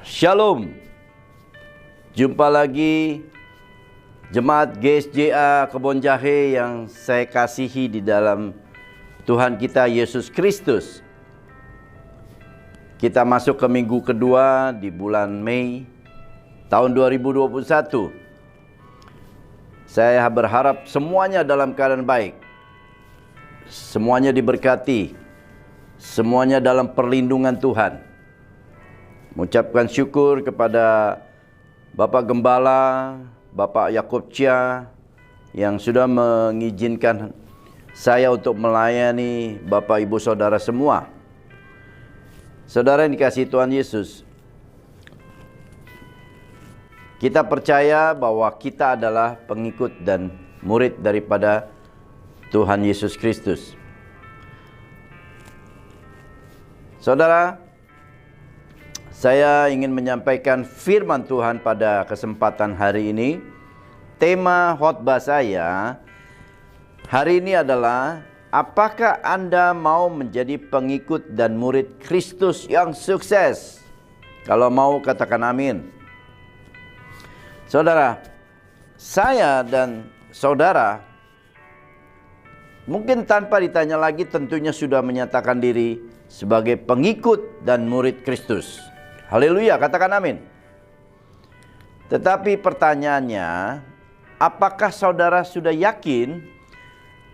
Shalom. Jumpa lagi Jemaat GSJA Kebon Jahe yang saya kasihi di dalam Tuhan kita Yesus Kristus. Kita masuk ke minggu kedua di bulan Mei tahun 2021. Saya berharap semuanya dalam keadaan baik. Semuanya diberkati. Semuanya dalam perlindungan Tuhan. Mengucapkan syukur kepada Bapak Gembala, Bapak Yakub Chia yang sudah mengizinkan saya untuk melayani Bapak Ibu Saudara semua. Saudara yang dikasihi Tuhan Yesus, kita percaya bahwa kita adalah pengikut dan murid daripada Tuhan Yesus Kristus. Saudara, saya ingin menyampaikan firman Tuhan pada kesempatan hari ini. Tema khotbah saya hari ini adalah, apakah Anda mau menjadi pengikut dan murid Kristus yang sukses? Kalau mau katakan amin. Saudara, saya dan saudara mungkin tanpa ditanya lagi tentunya sudah menyatakan diri sebagai pengikut dan murid Kristus. Haleluya, katakan amin. Tetapi pertanyaannya, apakah saudara sudah yakin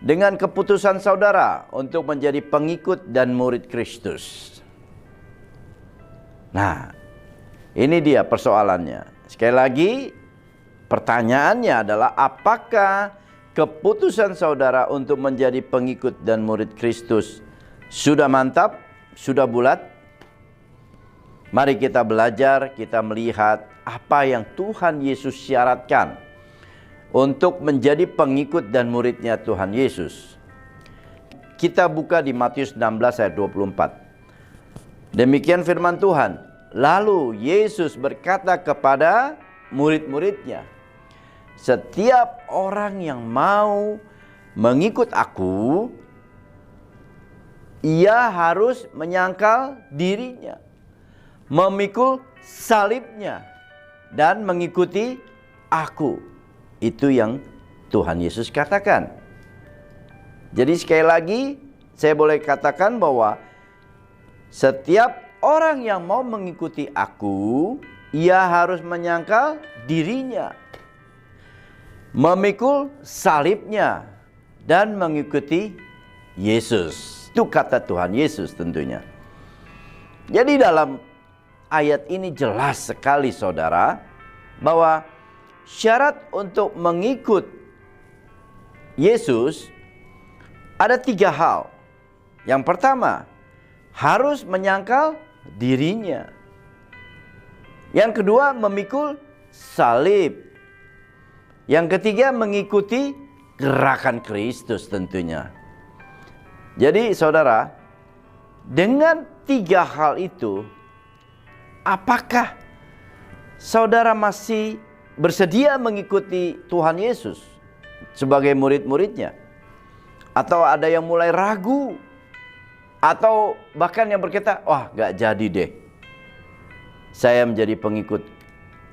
dengan keputusan saudara untuk menjadi pengikut dan murid Kristus? Nah, ini dia persoalannya. Sekali lagi, pertanyaannya adalah, apakah keputusan saudara untuk menjadi pengikut dan murid Kristus sudah mantap, sudah bulat? Mari kita belajar, kita melihat apa yang Tuhan Yesus syaratkan untuk menjadi pengikut dan muridnya Tuhan Yesus. Kita buka di Matius 16 ayat 24. Demikian firman Tuhan. Lalu Yesus berkata kepada murid-muridnya, setiap orang yang mau mengikut aku, ia harus menyangkal dirinya, memikul salibnya, dan mengikuti aku. Itu yang Tuhan Yesus katakan. Jadi sekali lagi, saya boleh katakan bahwa setiap orang yang mau mengikuti aku, ia harus menyangkal dirinya, memikul salibnya, dan mengikuti Yesus. Itu kata Tuhan Yesus tentunya. Jadi dalam ayat ini jelas sekali saudara, bahwa syarat untuk mengikut Yesus ada 3 hal. Yang pertama, harus menyangkal dirinya. Yang kedua, memikul salib. Yang ketiga, mengikuti gerakan Kristus tentunya. Jadi saudara, dengan 3 hal itu, apakah saudara masih bersedia mengikuti Tuhan Yesus sebagai murid-muridnya? Atau ada yang mulai ragu? Atau bahkan yang berkata, wah gak jadi deh saya menjadi pengikut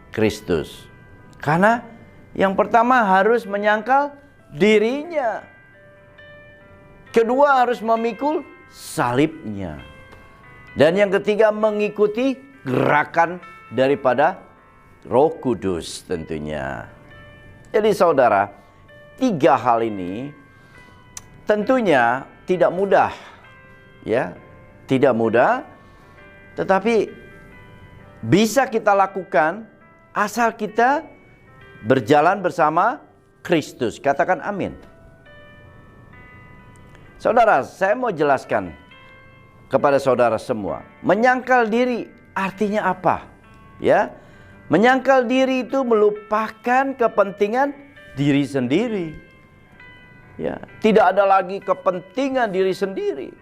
Kristus. Karena yang pertama harus menyangkal dirinya. Kedua harus memikul salibnya. Dan yang ketiga mengikuti gerakan daripada Roh Kudus tentunya. Jadi saudara, 3 hal ini tentunya tidak mudah. Ya, tidak mudah. Tetapi bisa kita lakukan asal kita berjalan bersama Kristus. Katakan amin. Saudara, saya mau jelaskan kepada saudara semua. Menyangkal diri artinya apa? Ya, menyangkal diri itu melupakan kepentingan diri sendiri. Ya, tidak ada lagi kepentingan diri sendiri.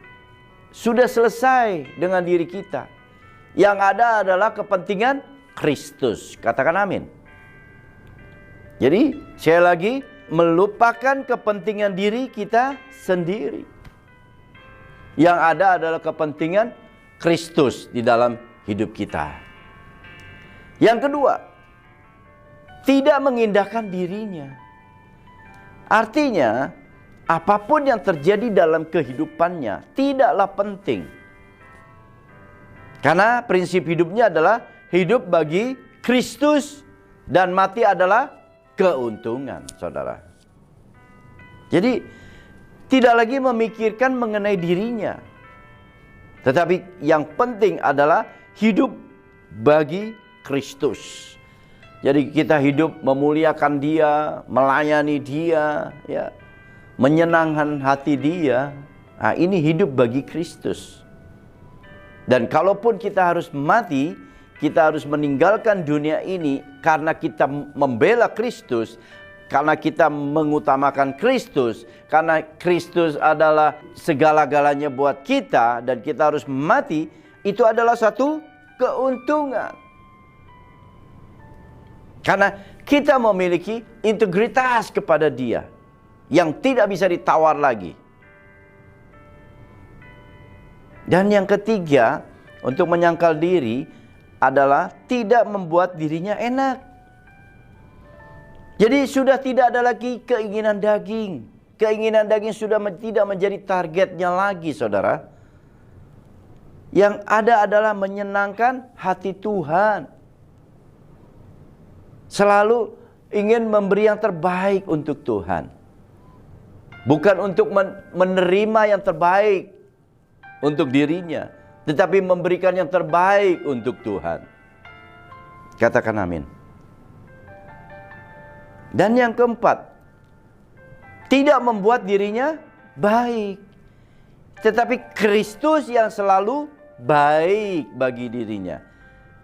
Sudah selesai dengan diri kita. Yang ada adalah kepentingan Kristus. Katakan amin. Jadi, sekali lagi, melupakan kepentingan diri kita sendiri. Yang ada adalah kepentingan Kristus di dalam hidup kita. Yang kedua, tidak mengindahkan dirinya. Artinya, apapun yang terjadi dalam kehidupannya tidaklah penting. Karena prinsip hidupnya adalah hidup bagi Kristus dan mati adalah keuntungan, saudara. Jadi, tidak lagi memikirkan mengenai dirinya. Tetapi yang penting adalah hidup bagi Kristus. Jadi kita hidup memuliakan Dia, melayani Dia, ya, menyenangkan hati Dia. Nah, ini hidup bagi Kristus. Dan kalaupun kita harus mati, kita harus meninggalkan dunia ini karena kita membela Kristus, karena kita mengutamakan Kristus, karena Kristus adalah segala-galanya buat kita dan kita harus mati, itu adalah satu keuntungan. Karena kita memiliki integritas kepada Dia yang tidak bisa ditawar lagi. Dan yang ketiga, untuk menyangkal diri adalah tidak membuat dirinya enak. Jadi sudah tidak ada lagi keinginan daging. Keinginan daging sudah tidak menjadi targetnya lagi, saudara. Yang ada adalah menyenangkan hati Tuhan. Selalu ingin memberi yang terbaik untuk Tuhan. Bukan untuk menerima yang terbaik untuk dirinya, tetapi memberikan yang terbaik untuk Tuhan. Katakan amin. Dan yang keempat, tidak membuat dirinya baik, tetapi Kristus yang selalu baik bagi dirinya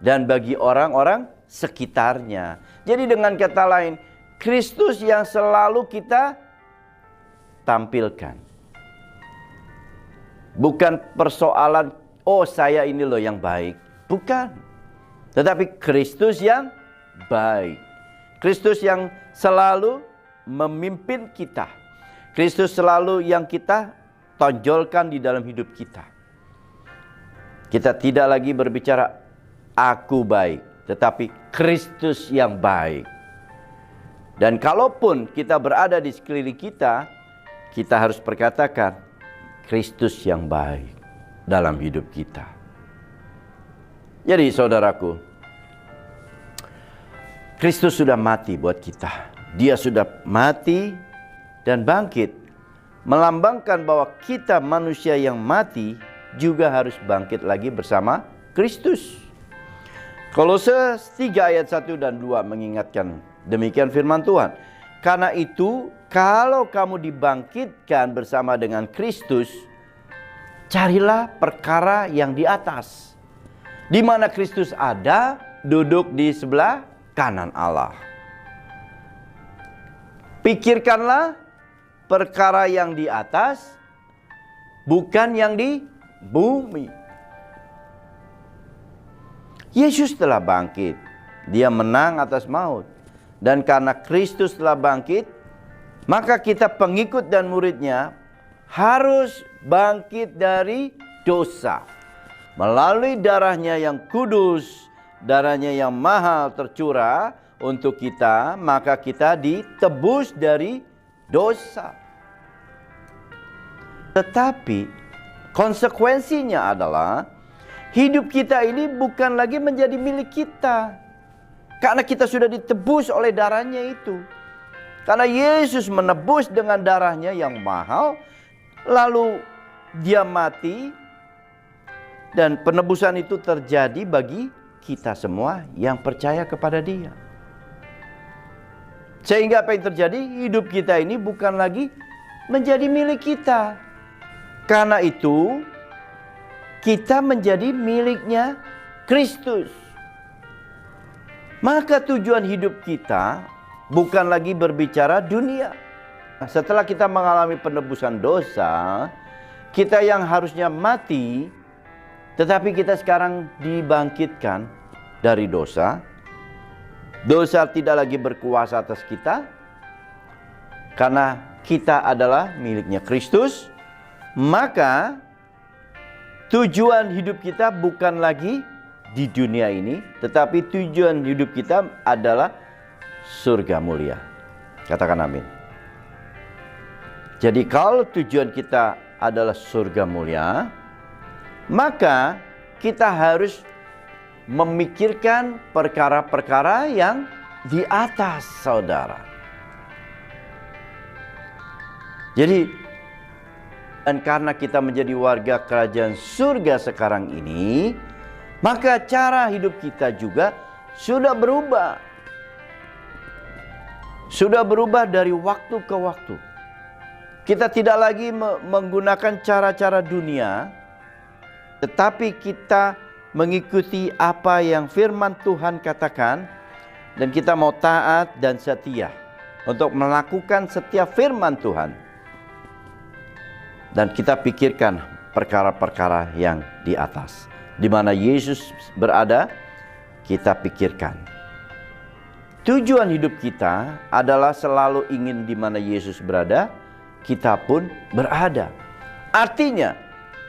dan bagi orang-orang sekitarnya. Jadi dengan kata lain, Kristus yang selalu kita tampilkan. Bukan persoalan, oh saya ini loh yang baik. Bukan. Tetapi Kristus yang baik. Kristus yang selalu memimpin kita. Kristus selalu yang kita tonjolkan di dalam hidup kita. Kita tidak lagi berbicara aku baik, tetapi Kristus yang baik. Dan kalaupun kita berada di sekeliling kita, kita harus perkatakan Kristus yang baik dalam hidup kita. Jadi saudaraku, Kristus sudah mati buat kita. Dia sudah mati dan bangkit, melambangkan bahwa kita manusia yang mati juga harus bangkit lagi bersama Kristus. Kolose 3 ayat 1 dan 2 mengingatkan demikian firman Tuhan. Karena itu, kalau kamu dibangkitkan bersama dengan Kristus, carilah perkara yang di atas, di mana Kristus ada, duduk di sebelah kanan Allah. Pikirkanlah perkara yang di atas, bukan yang di bumi. Yesus telah bangkit. Dia menang atas maut. Dan karena Kristus telah bangkit, maka kita pengikut dan muridnya harus bangkit dari dosa. Melalui darahnya yang kudus, darahnya yang mahal tercurah untuk kita, maka kita ditebus dari dosa. Tetapi konsekuensinya adalah hidup kita ini bukan lagi menjadi milik kita. Karena kita sudah ditebus oleh darahnya itu. Karena Yesus menebus dengan darahnya yang mahal, lalu Dia mati, dan penebusan itu terjadi bagi kita semua yang percaya kepada Dia. Sehingga apa yang terjadi? Hidup kita ini bukan lagi menjadi milik kita. Karena itu, kita menjadi miliknya Kristus. Maka tujuan hidup kita bukan lagi berbicara dunia. Setelah kita mengalami penebusan dosa, kita yang harusnya mati, tetapi kita sekarang dibangkitkan dari dosa. Dosa tidak lagi berkuasa atas kita, karena kita adalah miliknya Kristus. Maka tujuan hidup kita bukan lagi di dunia ini, tetapi tujuan hidup kita adalah surga mulia. Katakan amin. Jadi kalau tujuan kita adalah surga mulia, maka kita harus memikirkan perkara-perkara yang di atas, saudara. Jadi, dan karena kita menjadi warga kerajaan surga sekarang ini, maka cara hidup kita juga sudah berubah. Sudah berubah dari waktu ke waktu. Kita tidak lagi menggunakan cara-cara dunia, tetapi kita mengikuti apa yang firman Tuhan katakan, dan kita mau taat dan setia untuk melakukan setiap firman Tuhan. Dan kita pikirkan perkara-perkara yang di atas. Di mana Yesus berada, kita pikirkan. Tujuan hidup kita adalah selalu ingin di mana Yesus berada, kita pun berada. Artinya,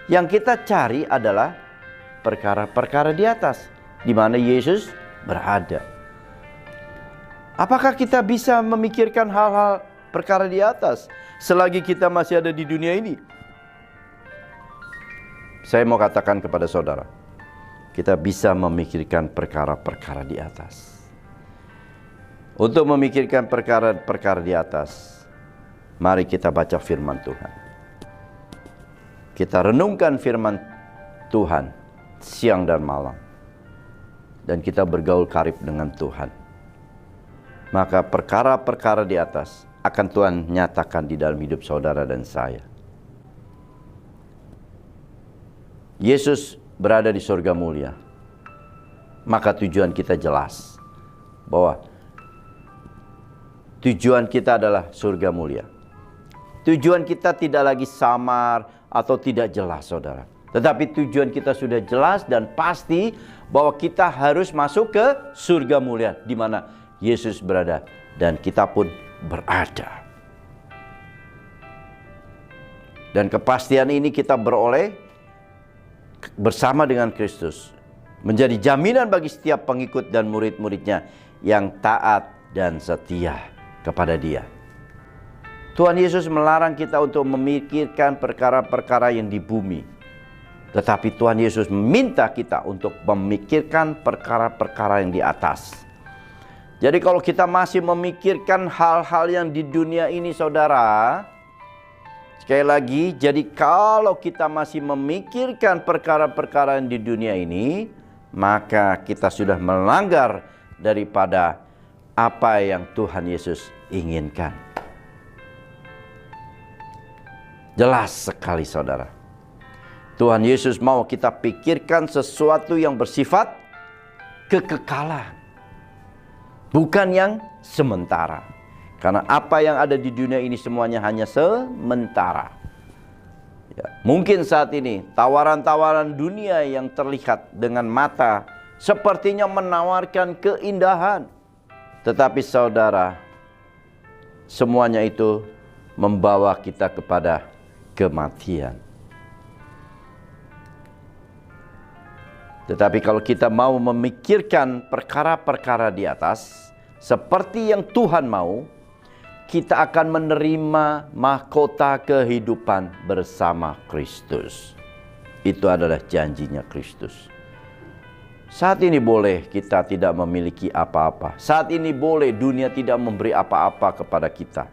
yang kita cari adalah perkara-perkara di atas, di mana Yesus berada. Apakah kita bisa memikirkan hal-hal perkara di atas selagi kita masih ada di dunia ini? Saya mau katakan kepada saudara, kita bisa memikirkan perkara-perkara di atas. Untuk memikirkan perkara-perkara di atas, mari kita baca firman Tuhan. Kita renungkan firman Tuhan siang dan malam, dan kita bergaul karib dengan Tuhan. Maka perkara-perkara di atas akan Tuhan nyatakan di dalam hidup saudara dan saya. Yesus berada di surga mulia. Maka tujuan kita jelas, bahwa tujuan kita adalah surga mulia. Tujuan kita tidak lagi samar atau tidak jelas, saudara. Tetapi tujuan kita sudah jelas dan pasti bahwa kita harus masuk ke surga mulia, di mana Yesus berada dan kita pun berada. Dan kepastian ini kita beroleh bersama dengan Kristus, menjadi jaminan bagi setiap pengikut dan murid-muridnya yang taat dan setia kepada Dia. Tuhan Yesus melarang kita untuk memikirkan perkara-perkara yang di bumi, tetapi Tuhan Yesus meminta kita untuk memikirkan perkara-perkara yang di atas. Jadi kalau kita masih memikirkan hal-hal yang di dunia ini, saudara, sekali lagi, jadi kalau kita masih memikirkan perkara-perkara yang di dunia ini, maka kita sudah melanggar daripada apa yang Tuhan Yesus inginkan. Jelas sekali, saudara. Tuhan Yesus mau kita pikirkan sesuatu yang bersifat kekekalan, bukan yang sementara. Karena apa yang ada di dunia ini semuanya hanya sementara. Ya, mungkin saat ini tawaran-tawaran dunia yang terlihat dengan mata sepertinya menawarkan keindahan. Tetapi saudara, semuanya itu membawa kita kepada kematian. Tetapi kalau kita mau memikirkan perkara-perkara di atas, seperti yang Tuhan mau, kita akan menerima mahkota kehidupan bersama Kristus. Itu adalah janjinya Kristus. Saat ini boleh kita tidak memiliki apa-apa. Saat ini boleh dunia tidak memberi apa-apa kepada kita.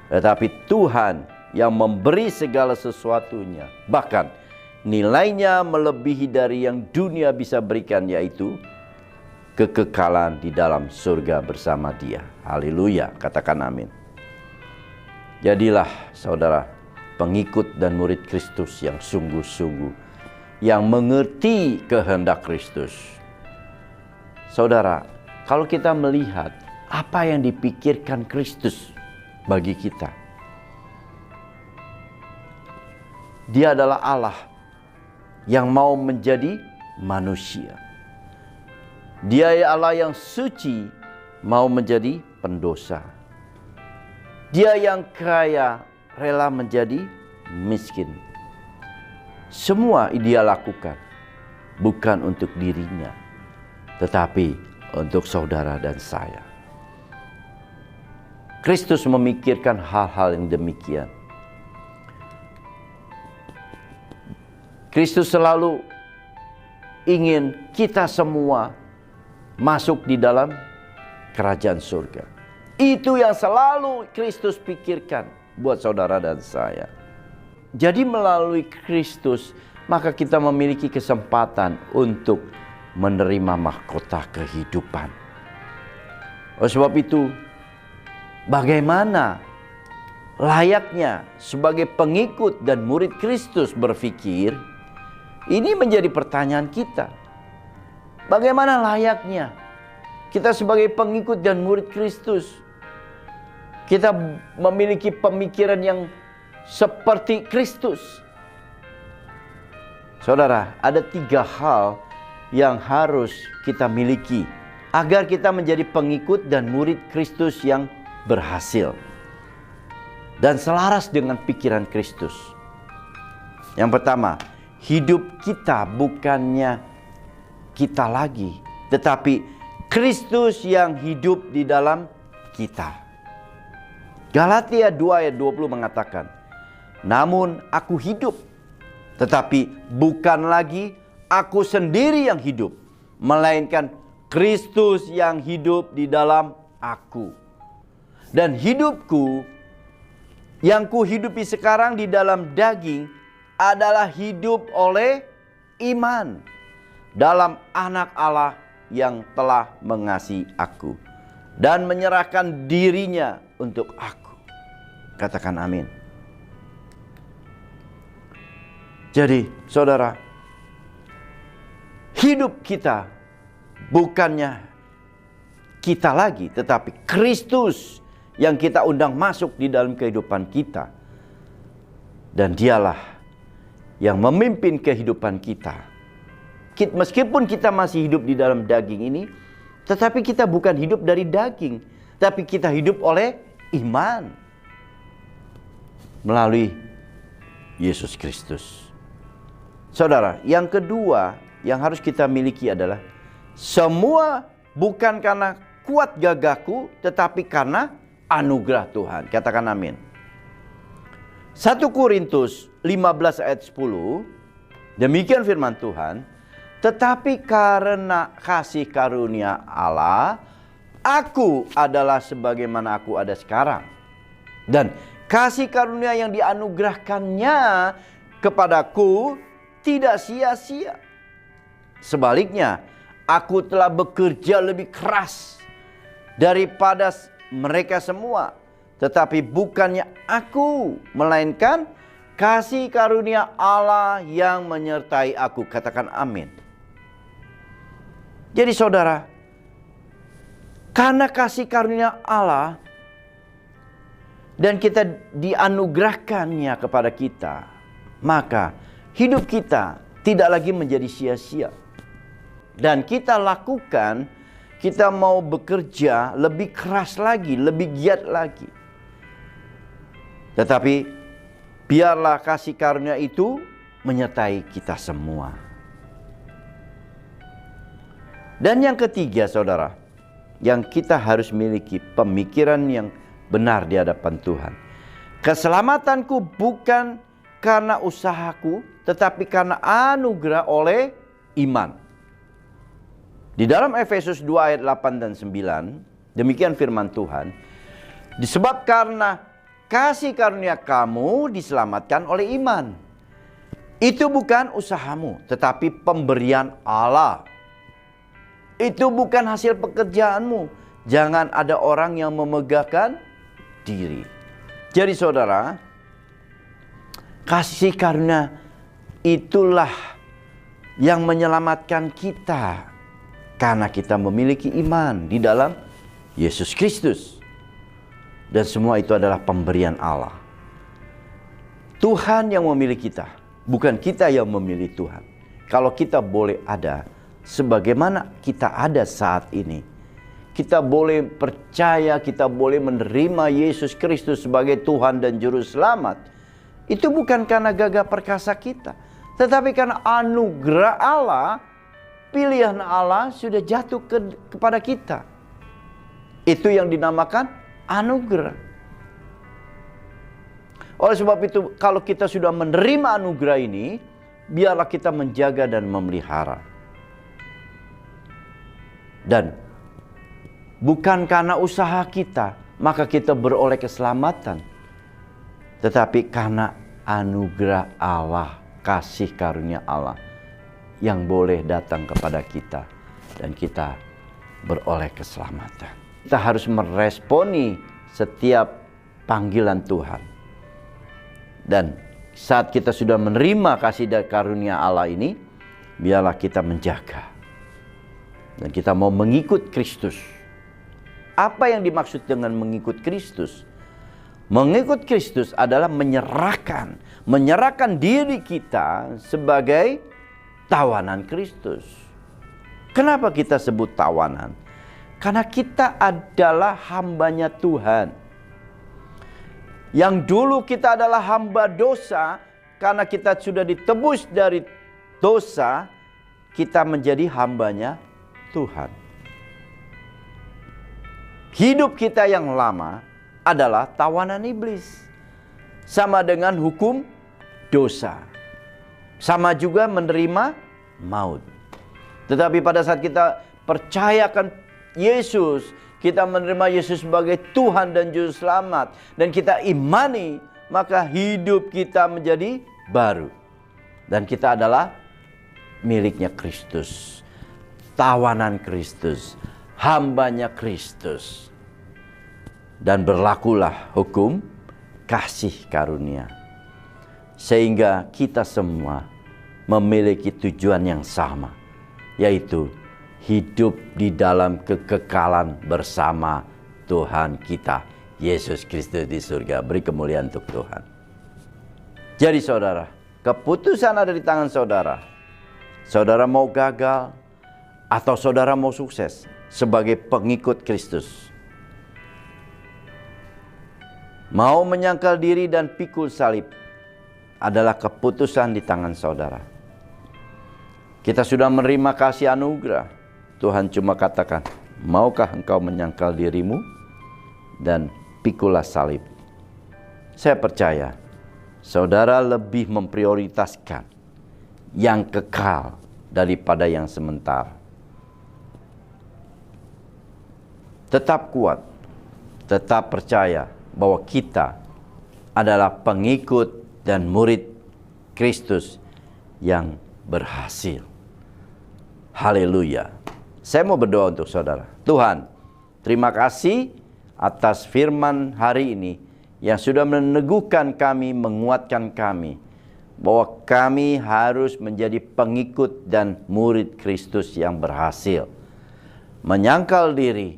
Tetapi Tuhan yang memberi segala sesuatunya. Bahkan nilainya melebihi dari yang dunia bisa berikan, yaitu kekekalan di dalam surga bersama Dia. Haleluya, katakan amin. Jadilah saudara pengikut dan murid Kristus yang sungguh-sungguh, yang mengerti kehendak Kristus. Saudara, kalau kita melihat apa yang dipikirkan Kristus bagi kita, Dia adalah Allah yang mau menjadi manusia. Dia Allah yang suci mau menjadi pendosa. Dia yang kaya rela menjadi miskin. Semua Dia lakukan bukan untuk dirinya, tetapi untuk saudara dan saya. Kristus memikirkan hal-hal yang demikian. Kristus selalu ingin kita semua masuk di dalam kerajaan surga. Itu yang selalu Kristus pikirkan buat saudara dan saya. Jadi melalui Kristus, maka kita memiliki kesempatan untuk menerima mahkota kehidupan. Oleh sebab itu, bagaimana layaknya sebagai pengikut dan murid Kristus berpikir? Ini menjadi pertanyaan kita. Bagaimana layaknya kita sebagai pengikut dan murid Kristus? Kita memiliki pemikiran yang seperti Kristus. Saudara, ada 3 hal yang harus kita miliki agar kita menjadi pengikut dan murid Kristus yang berhasil dan selaras dengan pikiran Kristus. Yang pertama, hidup kita bukannya kita lagi, tetapi Kristus yang hidup di dalam kita. Galatia 2 ayat 20 mengatakan, namun aku hidup, tetapi bukan lagi aku sendiri yang hidup, melainkan Kristus yang hidup di dalam aku. Dan hidupku yang kuhidupi sekarang di dalam daging adalah hidup oleh iman dalam Anak Allah yang telah mengasihi aku dan menyerahkan dirinya untuk aku. Katakan amin. Jadi saudara, hidup kita bukannya kita lagi, tetapi Kristus yang kita undang masuk di dalam kehidupan kita. Dan dialah yang memimpin kehidupan kita. Meskipun kita masih hidup di dalam daging ini, tetapi kita bukan hidup dari daging, tapi kita hidup oleh iman melalui Yesus Kristus. Saudara, yang kedua yang harus kita miliki adalah semua bukan karena kuat gagahku, tetapi karena anugerah Tuhan. Katakan amin. 1 Korintus 15 ayat 10, demikian firman Tuhan, tetapi karena kasih karunia Allah, aku adalah sebagaimana aku ada sekarang. Dan kasih karunia yang dianugerahkannya kepadaku tidak sia-sia. Sebaliknya, aku telah bekerja lebih keras daripada mereka semua. Tetapi bukannya aku, melainkan kasih karunia Allah yang menyertai aku. Katakan amin. Jadi saudara, karena kasih karunia Allah dan kita dianugerahkannya kepada kita, maka hidup kita tidak lagi menjadi sia-sia. Dan kita lakukan, kita mau bekerja lebih keras lagi, lebih giat lagi. Tetapi biarlah kasih karunia itu menyertai kita semua. Dan yang ketiga saudara, yang kita harus miliki pemikiran yang benar di hadapan Tuhan. Keselamatanku bukan karena usahaku, tetapi karena anugerah oleh iman. Di dalam Efesus 2 ayat 8 dan 9, demikian firman Tuhan, disebab karena kasih karunia kamu diselamatkan oleh iman. Itu bukan usahamu, tetapi pemberian Allah. Itu bukan hasil pekerjaanmu. Jangan ada orang yang memegahkan diri. Jadi saudara, kasih karunia itulah yang menyelamatkan kita. Karena kita memiliki iman di dalam Yesus Kristus. Dan semua itu adalah pemberian Allah. Tuhan yang memilih kita, bukan kita yang memilih Tuhan. Kalau kita boleh ada sebagaimana kita ada saat ini, kita boleh percaya, kita boleh menerima Yesus Kristus sebagai Tuhan dan Juru Selamat, itu bukan karena gagah perkasa kita, tetapi karena anugerah Allah pilihan Allah sudah jatuh kepada kita. Itu yang dinamakan anugerah. Oleh sebab itu, kalau kita sudah menerima anugerah ini, biarlah kita menjaga dan memelihara. Dan bukan karena usaha kita, maka kita beroleh keselamatan. Tetapi karena anugerah Allah, kasih karunia Allah yang boleh datang kepada kita. Dan kita beroleh keselamatan. Kita harus meresponi setiap panggilan Tuhan. Dan saat kita sudah menerima kasih dan karunia Allah ini, biarlah kita menjaga. Dan kita mau mengikut Kristus. Apa yang dimaksud dengan mengikut Kristus? Mengikut Kristus adalah menyerahkan diri kita sebagai tawanan Kristus. Kenapa kita sebut tawanan? Karena kita adalah hambanya Tuhan. Yang dulu kita adalah hamba dosa, karena kita sudah ditebus dari dosa, kita menjadi hambanya Tuhan. Hidup kita yang lama adalah tawanan iblis. Sama dengan hukum dosa. Sama juga menerima maut. Tetapi pada saat kita percayakan Yesus, kita menerima Yesus sebagai Tuhan dan Juru Selamat, dan kita imani, maka hidup kita menjadi baru. Dan kita adalah miliknya Kristus. Tawanan Kristus. Hambanya Kristus. Dan berlakulah hukum kasih karunia. Sehingga kita semua memiliki tujuan yang sama, yaitu hidup di dalam kekekalan bersama Tuhan kita, Yesus Kristus di surga. Beri kemuliaan untuk Tuhan. Jadi saudara, keputusan ada di tangan saudara. Saudara mau gagal atau saudara mau sukses sebagai pengikut Kristus. Mau menyangkal diri dan pikul salib adalah keputusan di tangan saudara. Kita sudah menerima kasih anugerah. Tuhan cuma katakan, maukah engkau menyangkal dirimu dan pikulah salib. Saya percaya saudara lebih memprioritaskan yang kekal daripada yang sementara. Tetap kuat, tetap percaya bahwa kita adalah pengikut dan murid Kristus yang berhasil. Haleluya. Saya mau berdoa untuk saudara. Tuhan, terima kasih atas firman hari ini yang sudah meneguhkan kami, menguatkan kami, bahwa kami harus menjadi pengikut dan murid Kristus yang berhasil. Menyangkal diri,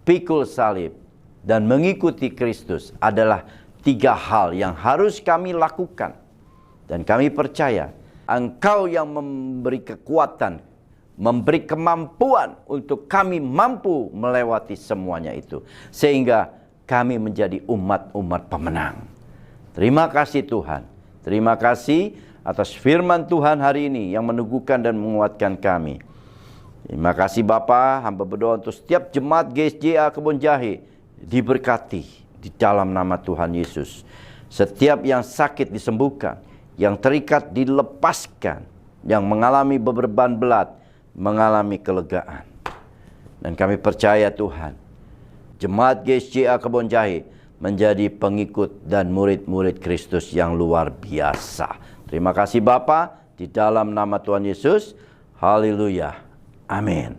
pikul salib, dan mengikuti Kristus adalah 3 hal yang harus kami lakukan. Dan kami percaya Engkau yang memberi kekuatan, memberi kemampuan untuk kami mampu melewati semuanya itu. Sehingga kami menjadi umat-umat pemenang. Terima kasih Tuhan. Terima kasih atas firman Tuhan hari ini yang meneguhkan dan menguatkan kami. Terima kasih Bapa, hamba berdoa untuk setiap jemaat GSJA Kebon Jahe diberkati di dalam nama Tuhan Yesus. Setiap yang sakit disembuhkan, yang terikat dilepaskan, yang mengalami beban berat mengalami kelegaan. Dan kami percaya Tuhan, jemaat GSJA Kebon Jahe menjadi pengikut dan murid-murid Kristus yang luar biasa. Terima kasih Bapa, di dalam nama Tuhan Yesus. Haleluya. Amin.